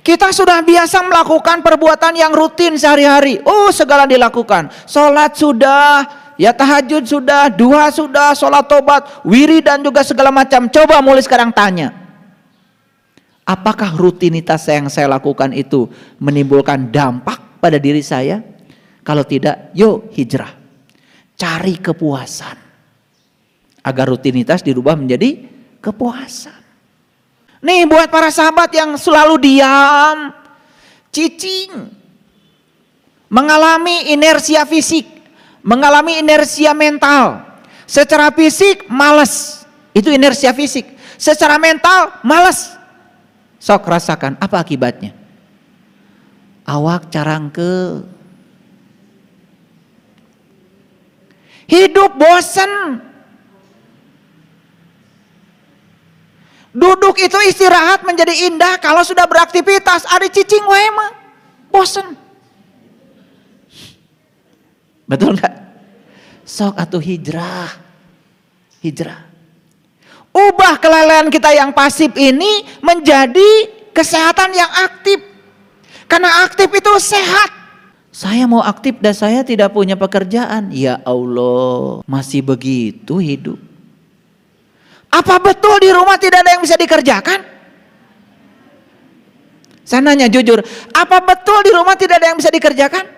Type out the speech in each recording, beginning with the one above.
Kita sudah biasa melakukan perbuatan yang rutin sehari-hari. Oh, segala dilakukan. Sholat sudah, ya tahajud sudah, duha sudah, sholat tobat, wiri dan juga segala macam. Coba mulai sekarang tanya. Apakah rutinitas yang saya lakukan itu menimbulkan dampak pada diri saya? Kalau tidak, yuk hijrah. Cari kepuasan. Agar rutinitas dirubah menjadi kepuasan. Nih buat para sahabat yang selalu diam, cicing, mengalami inersia fisik, mengalami inersia mental. Secara fisik malas, itu inersia fisik. Secara mental malas. Sok rasakan apa akibatnya? Awak carangke. Hidup bosan. Duduk itu istirahat menjadi indah kalau sudah beraktivitas. Ada cicing wae mah bosen. Betul nggak? Sok atuh hijrah. Hijrah. Ubah kelalaian kita yang pasif ini menjadi kesehatan yang aktif. Karena aktif itu sehat. Saya mau aktif dan saya tidak punya pekerjaan. Ya Allah, masih begitu hidup. Apa betul di rumah tidak ada yang bisa dikerjakan? Saya nanya jujur, apa betul di rumah tidak ada yang bisa dikerjakan?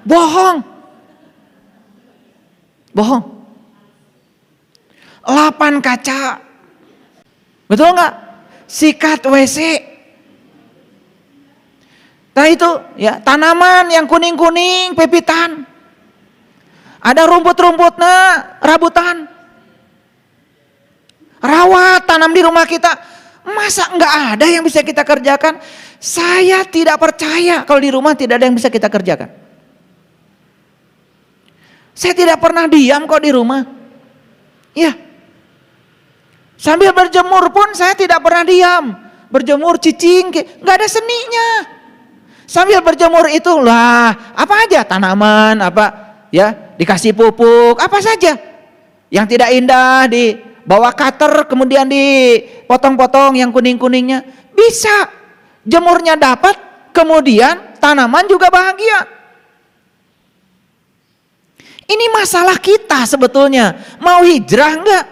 Bohong. Bohong. 8 kaca. Betul nggak? Sikat WC. Nah itu ya, tanaman yang kuning-kuning, pepitan. Ada rumput-rumputnya, rabutan. Rawat, tanam di rumah kita. Masa enggak ada yang bisa kita kerjakan? Saya tidak percaya kalau di rumah tidak ada yang bisa kita kerjakan. Saya tidak pernah diam kok di rumah. Ya. Sambil berjemur pun saya tidak pernah diam. Berjemur cicing, enggak ada seninya. Sambil berjemur itu lah, apa aja tanaman, apa ya, dikasih pupuk, apa saja. Yang tidak indah bawa cutter kemudian dipotong-potong yang kuning-kuningnya. Bisa. Jemurnya dapat, kemudian tanaman juga bahagia. Ini masalah kita sebetulnya. Mau hijrah enggak?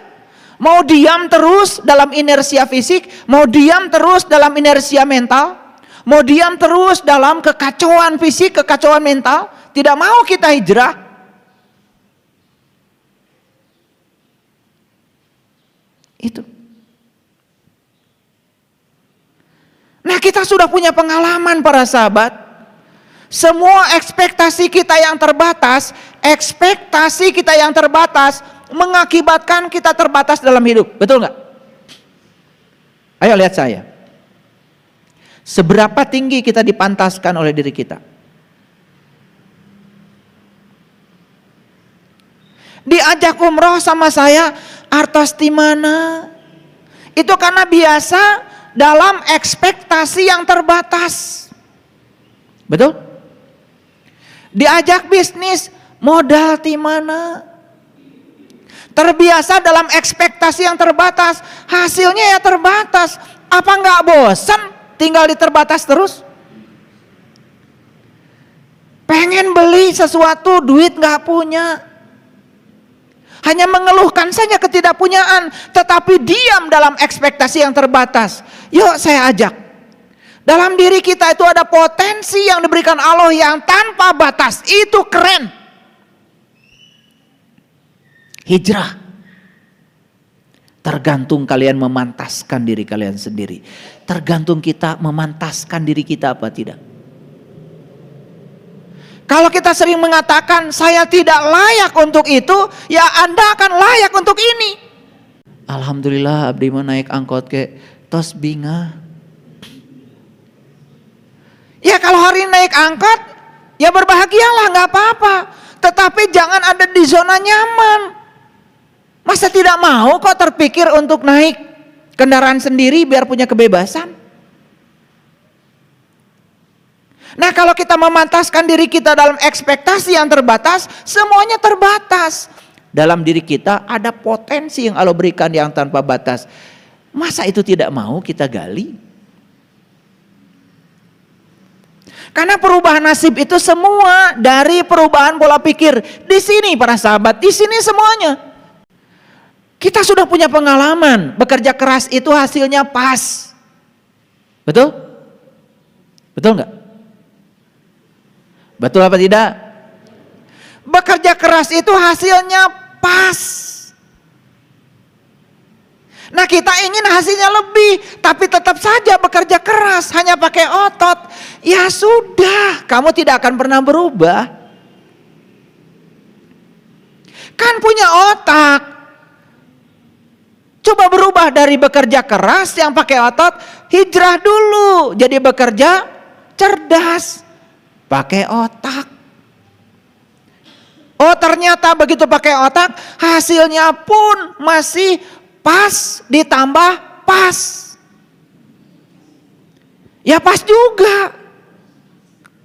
Mau diam terus dalam inersia fisik? Mau diam terus dalam inersia mental? Mau diam terus dalam kekacauan fisik, kekacauan mental? Tidak mau kita hijrah. Itu. Nah, kita sudah punya pengalaman para sahabat. Semua ekspektasi kita yang terbatas mengakibatkan kita terbatas dalam hidup. Betul nggak? Ayo lihat saya. Seberapa tinggi kita dipantaskan oleh diri kita? Diajak umroh sama saya, artos di mana? Itu karena biasa dalam ekspektasi yang terbatas. Betul? Diajak bisnis, modal di mana? Terbiasa dalam ekspektasi yang terbatas, hasilnya ya terbatas. Apa nggak bosan tinggal di terbatas terus? Pengen beli sesuatu, duit nggak punya. Hanya mengeluhkan saja ketidakpunyaan, tetapi diam dalam ekspektasi yang terbatas. Yuk saya ajak. Dalam diri kita itu ada potensi yang diberikan Allah yang tanpa batas. Itu keren. Hijrah. Tergantung kalian memantaskan diri kalian sendiri. Tergantung kita memantaskan diri kita apa tidak. Kalau kita sering mengatakan saya tidak layak untuk itu, ya Anda akan layak untuk ini. Alhamdulillah abdi mah naik angkot ke tos binga. Ya kalau hari ini naik angkot, ya berbahagialah, nggak apa-apa. Tetapi jangan ada di zona nyaman. Masa tidak mau kok terpikir untuk naik kendaraan sendiri biar punya kebebasan? Nah kalau kita memantaskan diri kita dalam ekspektasi yang terbatas, semuanya terbatas. Dalam diri kita ada potensi yang Allah berikan yang tanpa batas. Masa itu tidak mau kita gali? Karena perubahan nasib itu semua dari perubahan pola pikir. Di sini para sahabat, di sini semuanya. Kita sudah punya pengalaman, bekerja keras itu hasilnya pas. Betul? Betul nggak? Betul apa tidak? Bekerja keras itu hasilnya pas. Nah, kita ingin hasilnya lebih, tapi tetap saja bekerja keras, hanya pakai otot. Ya sudah, kamu tidak akan pernah berubah. Kan punya otak. Coba berubah dari bekerja keras yang pakai otot, hijrah dulu. Jadi bekerja cerdas, pakai otak. Oh, ternyata begitu pakai otak, hasilnya pun masih pas ditambah pas. Ya pas juga.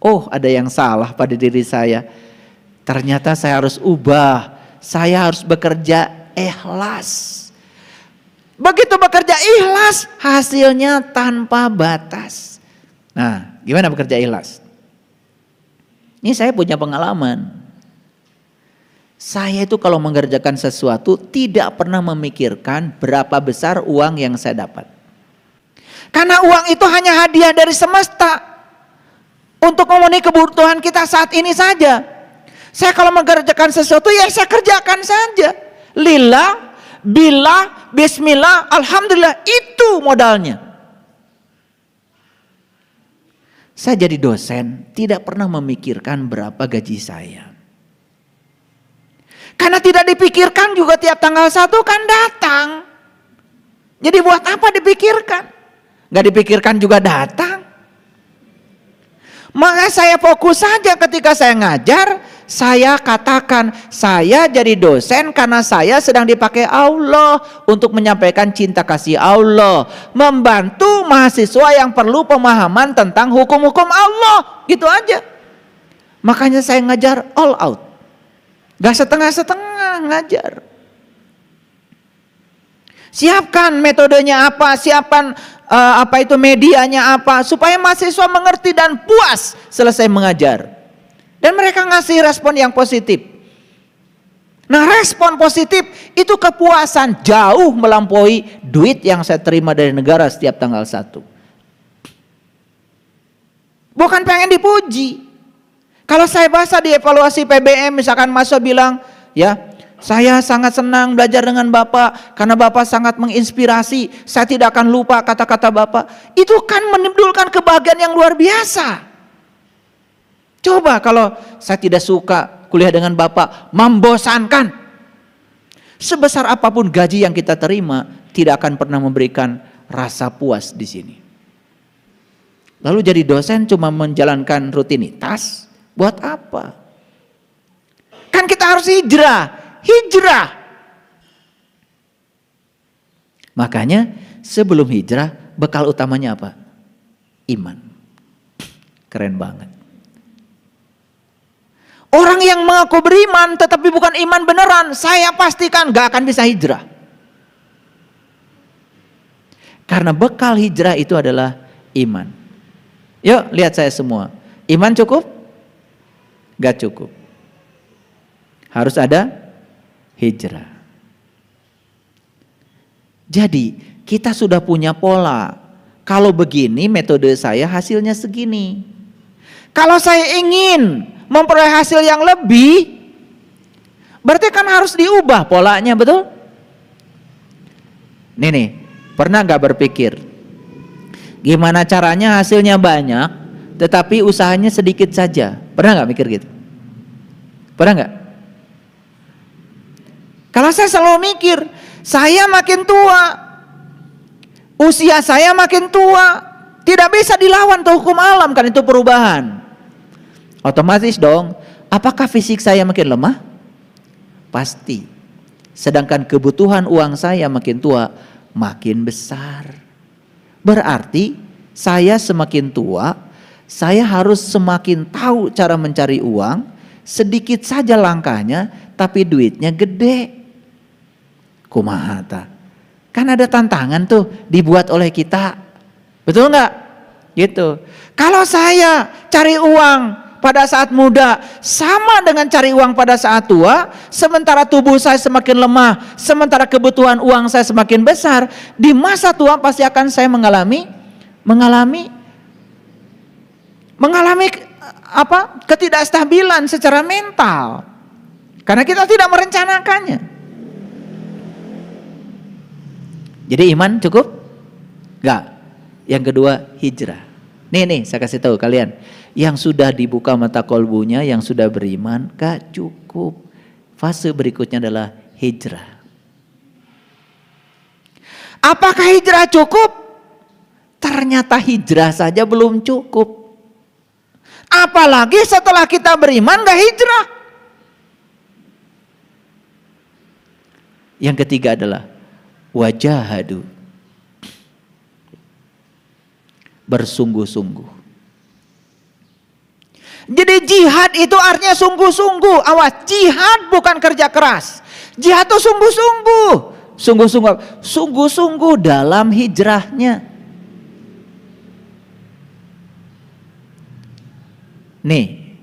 Oh, ada yang salah pada diri saya. Ternyata saya harus ubah. Saya harus bekerja ikhlas. Begitu bekerja ikhlas, hasilnya tanpa batas. Nah, gimana bekerja ikhlas? Ini saya punya pengalaman. Saya itu kalau mengerjakan sesuatu tidak pernah memikirkan berapa besar uang yang saya dapat. Karena uang itu hanya hadiah dari semesta untuk memenuhi kebutuhan kita saat ini saja. Saya kalau mengerjakan sesuatu ya saya kerjakan saja. Lillah, billah, bismillah, alhamdulillah, itu modalnya. Saya jadi dosen tidak pernah memikirkan berapa gaji saya. Karena tidak dipikirkan juga tiap tanggal 1 kan datang. Jadi buat apa dipikirkan? Gak dipikirkan juga datang. Maka saya fokus saja ketika saya ngajar. Saya katakan saya jadi dosen karena saya sedang dipakai Allah untuk menyampaikan cinta kasih Allah. Membantu mahasiswa yang perlu pemahaman tentang hukum-hukum Allah. Gitu aja. Makanya saya ngajar all out. Gak setengah-setengah ngajar. Siapkan metodenya apa, siapkan medianya apa, supaya mahasiswa mengerti dan puas selesai mengajar. Dan mereka ngasih respon yang positif. Nah, respon positif itu kepuasan jauh melampaui duit yang saya terima dari negara setiap tanggal 1. Bukan pengen dipuji. Kalau saya baca di evaluasi PBM misalkan mahasiswa bilang, ya saya sangat senang belajar dengan Bapak karena Bapak sangat menginspirasi. Saya tidak akan lupa kata-kata Bapak. Itu kan menimbulkan kebahagiaan yang luar biasa. Coba kalau saya tidak suka kuliah dengan Bapak, membosankan. Sebesar apapun gaji yang kita terima, tidak akan pernah memberikan rasa puas di sini. Lalu jadi dosen cuma menjalankan rutinitas. Buat apa? Kan kita harus hijrah. Makanya sebelum hijrah bekal utamanya apa? Iman. Keren banget. Orang yang mengaku beriman tetapi bukan iman beneran, saya pastikan gak akan bisa hijrah. Karena bekal hijrah itu adalah iman. Yuk lihat saya semua. Iman cukup? Gak cukup. Harus ada hijrah. Jadi kita sudah punya pola. Kalau begini metode saya hasilnya segini. Kalau saya ingin memperoleh hasil yang lebih, berarti kan harus diubah polanya, betul? Nih, pernah gak berpikir gimana caranya hasilnya banyak tetapi usahanya sedikit saja? Pernah gak mikir gitu? Pernah gak? Kalau saya selalu mikir, saya makin tua, usia saya makin tua, tidak bisa dilawan tuh hukum alam, kan itu perubahan. Otomatis dong, apakah fisik saya makin lemah? Pasti. Sedangkan kebutuhan uang saya makin tua, makin besar. Berarti saya semakin tua, saya harus semakin tahu cara mencari uang, sedikit saja langkahnya, tapi duitnya gede. Kumahata. Kan ada tantangan tuh dibuat oleh kita. Betul nggak? Gitu. Kalau saya cari uang pada saat muda sama dengan cari uang pada saat tua, sementara tubuh saya semakin lemah, sementara kebutuhan uang saya semakin besar, di masa tua pasti akan saya mengalami ketidakstabilan secara mental. Karena kita tidak merencanakannya. Jadi iman cukup? Enggak. Yang kedua, hijrah. Nih saya kasih tahu kalian, yang sudah dibuka mata kolbunya, yang sudah beriman, gak cukup. Fase berikutnya adalah hijrah. Apakah hijrah cukup? Ternyata hijrah saja belum cukup. Apalagi setelah kita beriman gak hijrah. Yang ketiga adalah wajahadu, bersungguh-sungguh. Jadi jihad itu artinya sungguh-sungguh. Awas, jihad bukan kerja keras. Jihad itu sungguh-sungguh. Sungguh-sungguh dalam hijrahnya. Nih,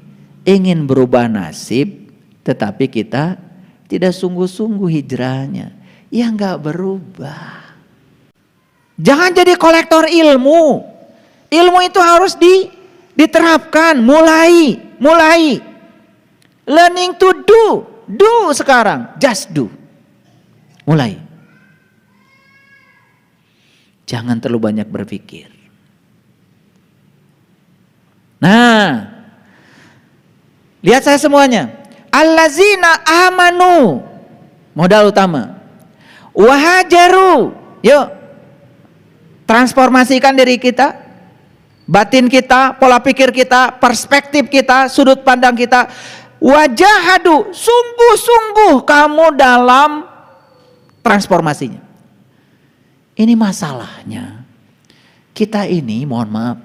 ingin berubah nasib tetapi kita tidak sungguh-sungguh hijrahnya, ya enggak berubah. Jangan jadi kolektor ilmu. Ilmu itu harus diterapkan, mulai. Learning to do sekarang, just do. Mulai. Jangan terlalu banyak berpikir. Nah, lihat saya semuanya. Allazina amanu, modal utama. Wahajaru, yuk transformasikan diri kita, batin kita, pola pikir kita, perspektif kita, sudut pandang kita. Wajahadu, sungguh-sungguh kamu dalam transformasinya. Ini masalahnya, kita ini mohon maaf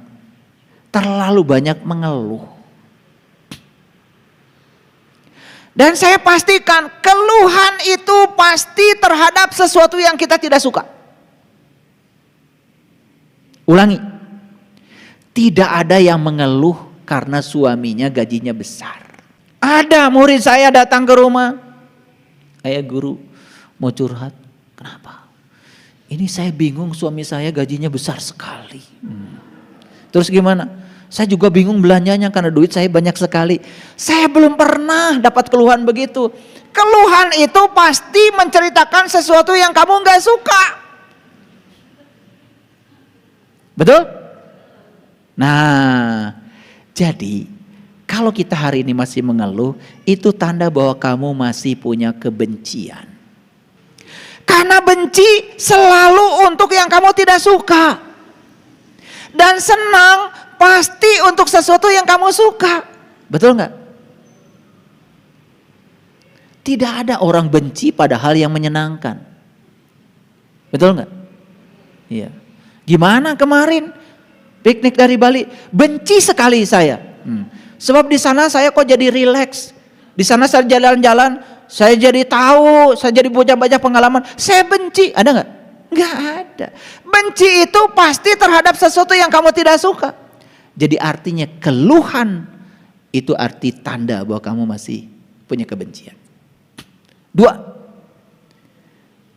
terlalu banyak mengeluh. Dan saya pastikan keluhan itu pasti terhadap sesuatu yang kita tidak suka. Ulangi, tidak ada yang mengeluh karena suaminya gajinya besar. Ada murid saya datang ke rumah, ayah guru mau curhat, kenapa? Ini saya bingung, suami saya gajinya besar sekali. Terus gimana? Saya juga bingung belanjanya karena duit saya banyak sekali. Saya belum pernah dapat keluhan begitu. Keluhan itu pasti menceritakan sesuatu yang kamu gak suka. Betul? Nah, jadi kalau kita hari ini masih mengeluh, itu tanda bahwa kamu masih punya kebencian. Karena benci selalu untuk yang kamu tidak suka. Dan senang pasti untuk sesuatu yang kamu suka. Betul nggak? Tidak ada orang benci pada hal yang menyenangkan. Betul nggak? Iya. Gimana kemarin piknik dari Bali? Benci sekali saya. Sebab di sana saya kok jadi rileks. Di sana saya jalan-jalan, saya jadi tahu, saya jadi baca-baca pengalaman. Saya benci, ada nggak? Nggak ada. Benci itu pasti terhadap sesuatu yang kamu tidak suka. Jadi artinya keluhan itu arti tanda bahwa kamu masih punya kebencian. 2.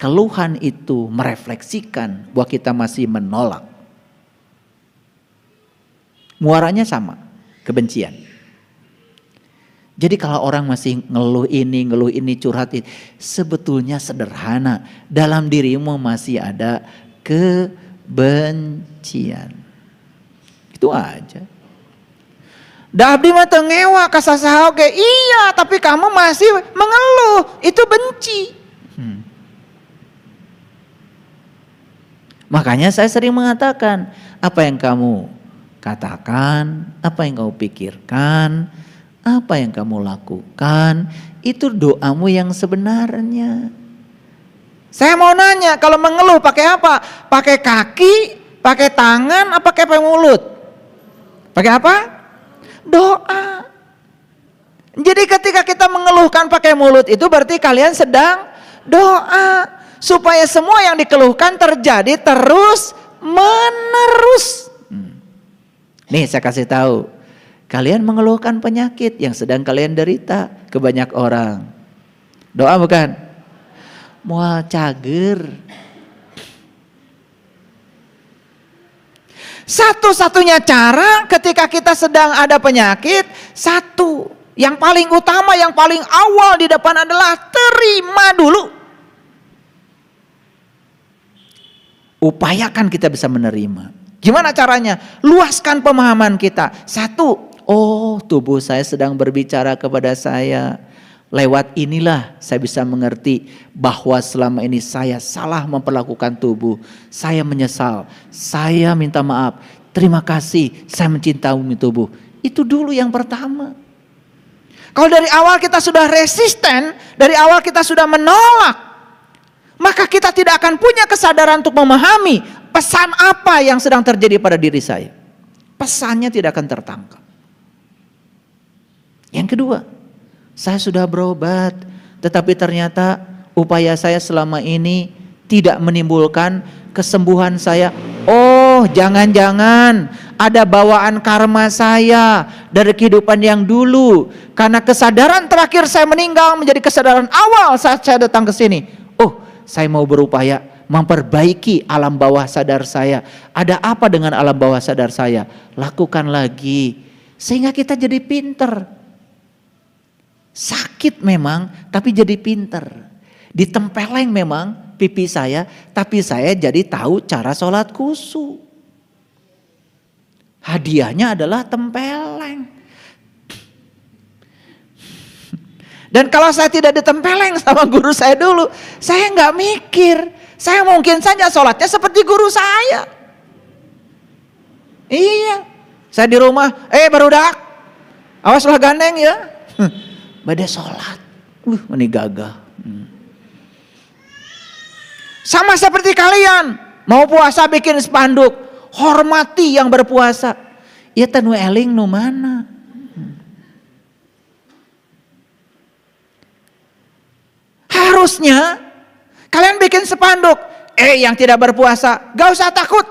Keluhan itu merefleksikan bahwa kita masih menolak. Muaranya sama, kebencian. Jadi kalau orang masih ngeluh ini, curhat ini, sebetulnya sederhana. Dalam dirimu masih ada kebencian. Itu aja. Da abdi mah teu ngewa ka sasaha oge. Iya, tapi kamu masih mengeluh. Itu benci. Makanya saya sering mengatakan, apa yang kamu katakan, apa yang kamu pikirkan, apa yang kamu lakukan, itu doamu yang sebenarnya. Saya mau nanya, kalau mengeluh pakai apa? Pakai kaki, pakai tangan, apa pakai mulut? Pakai apa? Doa. Jadi ketika kita mengeluhkan pakai mulut itu berarti kalian sedang doa. Supaya semua yang dikeluhkan terjadi terus menerus. Nih saya kasih tahu, kalian mengeluhkan penyakit yang sedang kalian derita ke banyak orang. Doa bukan? Moal cager. Satu-satunya cara ketika kita sedang ada penyakit, satu, yang paling utama, yang paling awal di depan adalah terima dulu. Upayakan kita bisa menerima. Gimana caranya? Luaskan pemahaman kita. Satu, oh tubuh saya sedang berbicara kepada saya. Lewat inilah saya bisa mengerti bahwa selama ini saya salah memperlakukan tubuh. Saya menyesal, saya minta maaf, terima kasih, saya mencintai tubuh. Itu dulu yang pertama. Kalau dari awal kita sudah resisten, dari awal kita sudah menolak, maka kita tidak akan punya kesadaran untuk memahami pesan apa yang sedang terjadi pada diri saya. Pesannya tidak akan tertangkap. Yang kedua, saya sudah berobat, tetapi ternyata upaya saya selama ini tidak menimbulkan kesembuhan saya. Oh, jangan-jangan ada bawaan karma saya dari kehidupan yang dulu. Karena kesadaran terakhir saya meninggal menjadi kesadaran awal saat saya datang ke sini. Oh, saya mau berupaya memperbaiki alam bawah sadar saya. Ada apa dengan alam bawah sadar saya? Lakukan lagi. Sehingga kita jadi pinter. Sakit memang, tapi jadi pinter. Ditempeleng memang pipi saya, tapi saya jadi tahu cara sholat khusyuk. Hadiahnya adalah tempeleng. Dan kalau saya tidak ditempeleng sama guru saya dulu, saya nggak mikir. Saya mungkin saja sholatnya seperti guru saya. Iya, saya di rumah, barudak, awaslah gandeng ya. Bade sholat, ini gagah. Sama seperti kalian, mau puasa bikin spanduk, hormati yang berpuasa. Ya tanu eling nu mana? Harusnya kalian bikin spanduk, yang tidak berpuasa, gak usah takut.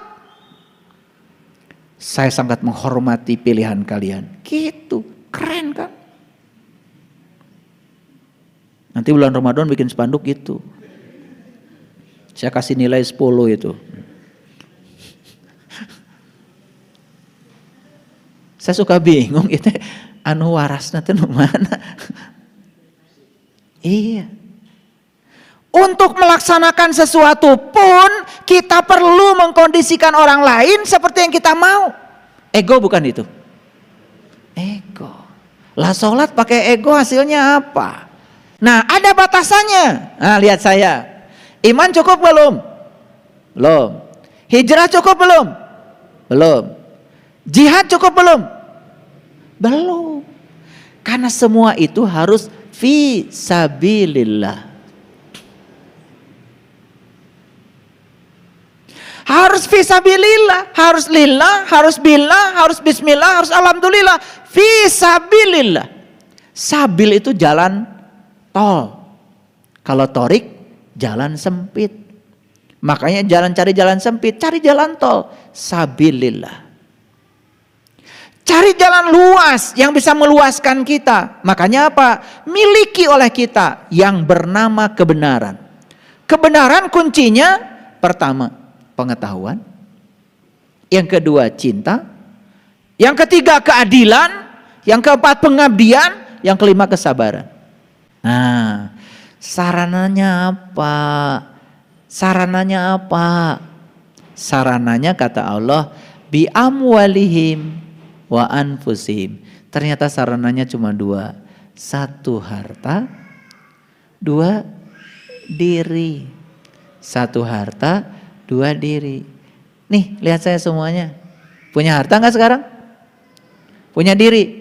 Saya sangat menghormati pilihan kalian. Gitu, keren kan? Nanti bulan Ramadan bikin spanduk gitu. Saya kasih nilai 10 itu. Saya suka bingung itu anu warasna teh mana. Iya. Untuk melaksanakan sesuatu pun kita perlu mengkondisikan orang lain seperti yang kita mau. Ego bukan itu. Ego. Lah sholat pakai ego hasilnya apa? Nah, ada batasannya. Nah, lihat saya. Iman cukup belum? Belum. Hijrah cukup belum? Belum. Jihad cukup belum? Belum. Karena semua itu harus fi sabilillah. Harus fi sabilillah, harus lillah, harus billah, harus bismillah, harus alhamdulillah. Fi sabilillah. Sabil itu jalan tol. Kalau torik jalan sempit. Makanya cari jalan sempit, cari jalan tol. Sabilillah. Cari jalan luas yang bisa meluaskan kita. Makanya apa? Miliki oleh kita yang bernama kebenaran. Kebenaran kuncinya pertama pengetahuan. Yang kedua cinta. Yang ketiga keadilan. Yang keempat pengabdian. Yang kelima kesabaran. Nah, sarananya apa? Sarananya apa? Sarananya kata Allah, bi amwalihim wa anfusihim. Ternyata sarananya cuma dua. Satu harta, dua diri. Satu harta, dua diri. Nih, lihat saya semuanya. Punya harta enggak sekarang? Punya diri?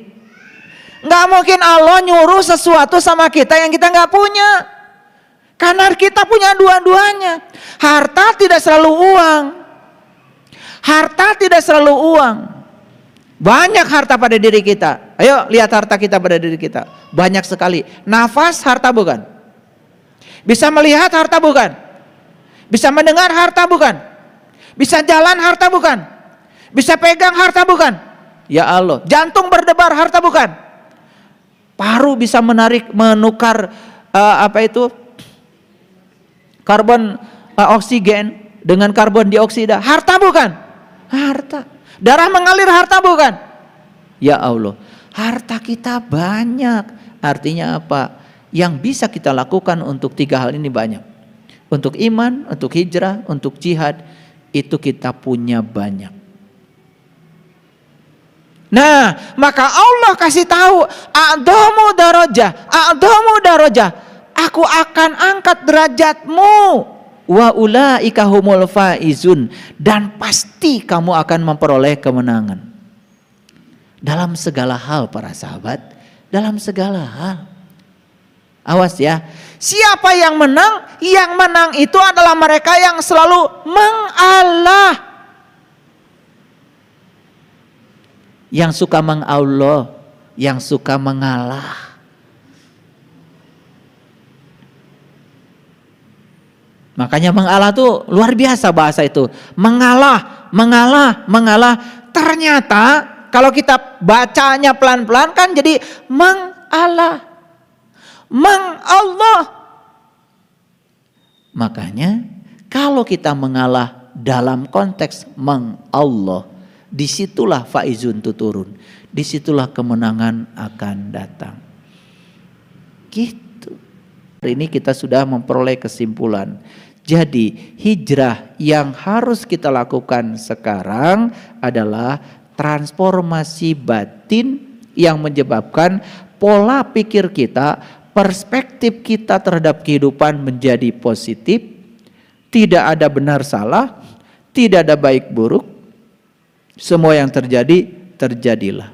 Nggak mungkin Allah nyuruh sesuatu sama kita yang kita nggak punya. Karena kita punya dua-duanya. Harta tidak selalu uang. Harta tidak selalu uang. Banyak harta pada diri kita. Ayo lihat harta kita pada diri kita. Banyak sekali. Nafas harta bukan? Bisa melihat harta bukan? Bisa mendengar harta bukan? Bisa jalan harta bukan? Bisa pegang harta bukan? Ya Allah, jantung berdebar, harta bukan. Paru bisa menukar karbon oksigen dengan karbon dioksida, harta bukan? Harta. Darah mengalir, harta bukan? Ya Allah, harta kita banyak. Artinya apa? Yang bisa kita lakukan untuk 3 hal ini banyak. Untuk iman, untuk hijrah, untuk jihad, itu kita punya banyak. Nah, maka Allah kasih tahu, a'dhamu darajah, aku akan angkat derajatmu, wa ulaika humul faizun, dan pasti kamu akan memperoleh kemenangan. Dalam segala hal para sahabat, dalam segala hal. Awas ya, siapa yang menang? Yang menang itu adalah mereka yang selalu mengalah. Yang suka mengallah, yang suka mengalah. Makanya mengalah tuh luar biasa bahasa itu. Mengalah. Ternyata kalau kita bacanya pelan-pelan kan jadi mengalah. Mengallah. Makanya kalau kita mengalah dalam konteks mengallah, disitulah faizun itu turun. Disitulah kemenangan akan datang. Gitu. Hari ini kita sudah memperoleh kesimpulan. Jadi hijrah yang harus kita lakukan sekarang adalah transformasi batin yang menyebabkan pola pikir kita, perspektif kita terhadap kehidupan menjadi positif. Tidak ada benar salah, tidak ada baik buruk. Semua yang terjadi, terjadilah.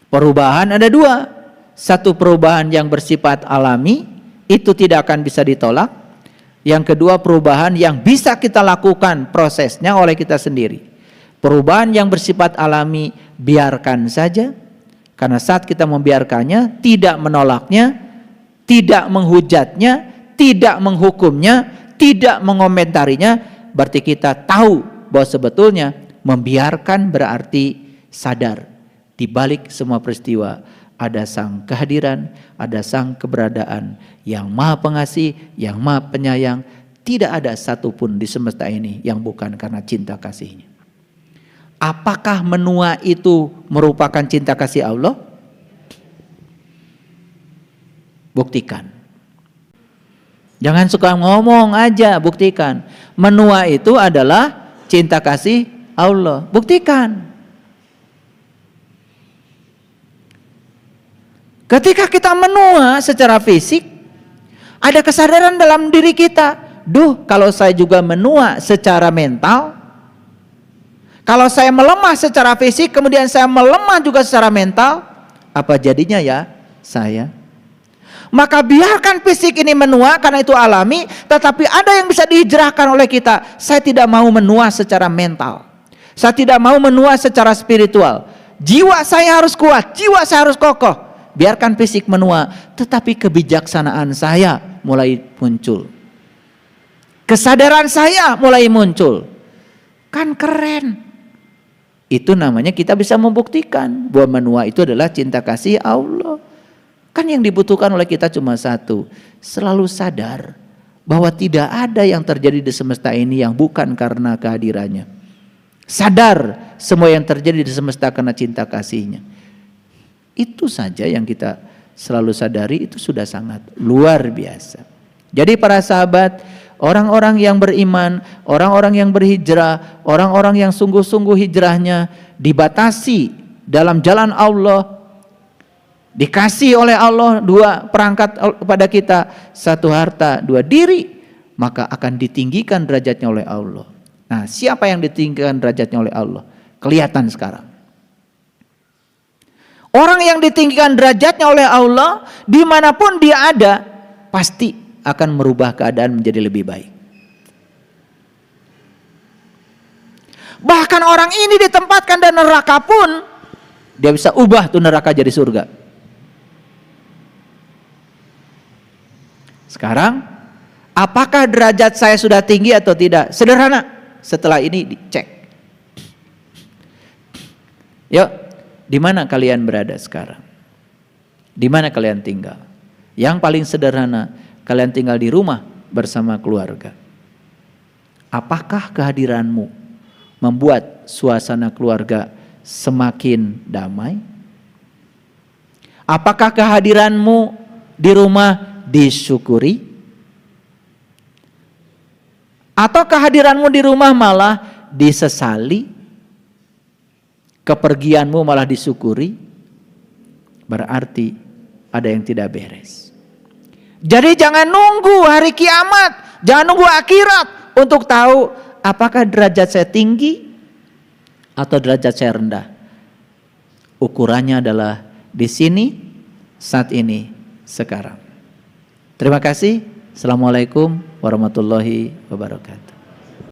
Perubahan ada 2. Satu perubahan yang bersifat alami, itu tidak akan bisa ditolak. Yang kedua perubahan yang bisa kita lakukan prosesnya oleh kita sendiri. Perubahan yang bersifat alami, biarkan saja. Karena saat kita membiarkannya, tidak menolaknya, tidak menghujatnya, tidak menghukumnya, tidak mengomentarinya, berarti kita tahu bahwa sebetulnya membiarkan berarti sadar di balik semua peristiwa ada sang kehadiran, ada sang keberadaan yang maha pengasih, yang maha penyayang. Tidak ada satupun di semesta ini yang bukan karena cinta kasihnya. Apakah menua itu merupakan cinta kasih Allah? Buktikan. Jangan suka ngomong aja, buktikan. Menua itu adalah cinta kasih Allah. Buktikan. Ketika kita menua secara fisik, ada kesadaran dalam diri kita. Duh, kalau saya juga menua secara mental, kalau saya melemah secara fisik, kemudian saya melemah juga secara mental, apa jadinya ya saya? Maka biarkan fisik ini menua karena itu alami, tetapi ada yang bisa dihijrahkan oleh kita. Saya tidak mau menua secara mental. Saya tidak mau menua secara spiritual. Jiwa saya harus kuat, jiwa saya harus kokoh. Biarkan fisik menua, tetapi kebijaksanaan saya mulai muncul. Kesadaran saya mulai muncul. Kan keren. Itu namanya kita bisa membuktikan bahwa menua itu adalah cinta kasih Allah. Kan yang dibutuhkan oleh kita cuma satu, selalu sadar bahwa tidak ada yang terjadi di semesta ini yang bukan karena kehadirannya. Sadar semua yang terjadi di semesta karena cinta kasihnya. Itu saja yang kita selalu sadari, itu sudah sangat luar biasa. Jadi para sahabat, orang-orang yang beriman, orang-orang yang berhijrah, orang-orang yang sungguh-sungguh hijrahnya dibatasi dalam jalan Allah, dikasih oleh Allah 2 perangkat kepada kita, 1 harta, 2 diri, maka akan ditinggikan derajatnya oleh Allah. Nah, siapa yang ditinggikan derajatnya oleh Allah? Kelihatan sekarang. Orang yang ditinggikan derajatnya oleh Allah, dimanapun dia ada, pasti akan merubah keadaan menjadi lebih baik. Bahkan orang ini ditempatkan di neraka pun, dia bisa ubah tuh neraka jadi surga. Sekarang, apakah derajat saya sudah tinggi atau tidak? Sederhana, setelah ini dicek. Yuk, di mana kalian berada sekarang? Di mana kalian tinggal? Yang paling sederhana, kalian tinggal di rumah bersama keluarga. Apakah kehadiranmu membuat suasana keluarga semakin damai? Apakah kehadiranmu di rumah disyukuri? Atau kehadiranmu di rumah malah disesali? Kepergianmu malah disyukuri? Berarti ada yang tidak beres. Jadi jangan nunggu hari kiamat, jangan nunggu akhirat untuk tahu apakah derajat saya tinggi atau derajat saya rendah. Ukurannya adalah di sini, saat ini, sekarang. Terima kasih. Assalamualaikum warahmatullahi wabarakatuh.